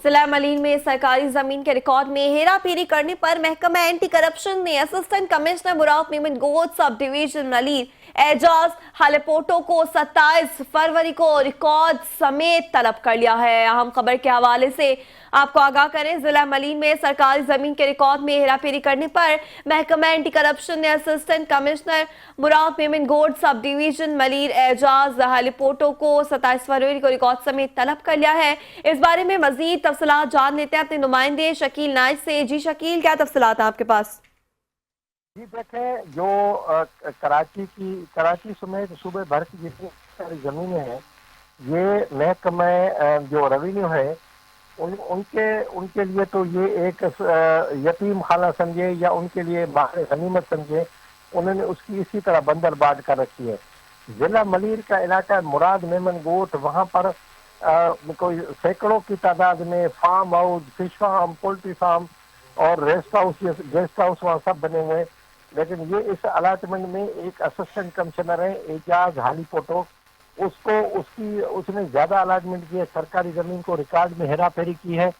जिला मलीन में सरकारी जमीन के रिकॉर्ड में हेरा फेरी करने पर महकमा एंटी करप्शन ने असिस्टेंट कमिश्नर मुराद मेमन गोद सब डिवीजन मलीन एजाज हालेपोटो को 27 फरवरी को रिकॉर्ड समेत तलब कर लिया है। अहम खबर के हवाले से आपको आगाह करें, जिला मलीन में सरकारी जमीन के रिकॉर्ड में हेराफेरी करने पर महकमा एंटी करप्शन ने असिस्टेंट कमिश्नर मुराद मेमन गोद सब डिवीजन मलीर एजाज हालेपोटो को 27 फरवरी को रिकॉर्ड समेत तलब कर लिया है। इस बारे में मजीद तफसीलात जान लेते हैं अपने नुमाइंदे शकील नाइज से। जी शकील, क्या तफसीलात हैं आपके पास? जी देखें, जो कराची समेत सूबे भर की जितनी सारी ज़मीनें हैं, ये महकमा जो रेवेन्यू है उनके लिए तो ये एक यतीम खाना समझे या उनके लिए माहिर गनीमत समझे, उन्होंने उसकी इसी तरह बंदरबाट कर रखी है। जिला मलीर का इलाका मुराद मेमन गोट, वहाँ पर कोई सैकड़ों की तादाद में farm house, fish farm, poultry farm और गेस्ट हाउस वहाँ सब बने हुए हैं। लेकिन ये इस अलाटमेंट में एक असिस्टेंट कमिश्नर है एजाज हालीपोटो, उसने ज्यादा अलाटमेंट की है, सरकारी जमीन को रिकॉर्ड में हेरा फेरी की है।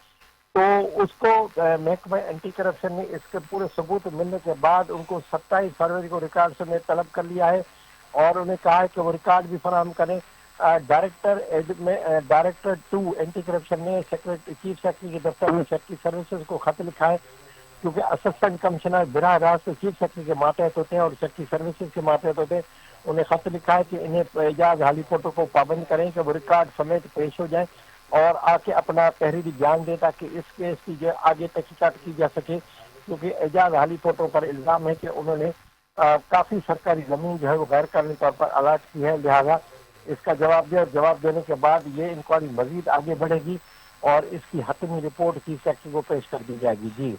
तो उसको महकमा एंटी करप्शन ने इसके पूरे सबूत मिलने के बाद उनको 27 फरवरी को रिकॉर्ड से तलब कर लिया है और उन्हें कहा है कि वो रिकॉर्ड भी फराहम करें। डायरेक्टर 2 एंटी करप्शन ने चीफ सेक्रेटरी के दफ्तर में सेक्रेटरी सर्विसेज को खत लिखा है, क्योंकि असिस्टेंट कमिश्नर बिराह रास्त चीफ सेक्रेटरी के मातहत होते हैं और सेक्रेटरी सर्विसेज के मातहत होते हैं। उन्हें खत लिखा है कि इन्हें एजाज हालीपोटो को पाबंद करें कि वो रिकॉर्ड समेत पेश हो जाए और आके अपना तहरीरी बयान दे, ताकि इस केस की जो आगे तहकीकात की जा सके। क्योंकि एजाज हालीपोटो पर इल्ज़ाम है कि उन्होंने काफ़ी सरकारी ज़मीन जो है वो गैर कानूनी तौर पर अलाट की है, लिहाजा इसका जवाब देने के बाद ये इंक्वायरी मजीद आगे बढ़ेगी और इसकी हतमी रिपोर्ट चीफ सेक्रेटरी को पेश कर दी जाएगी। जी।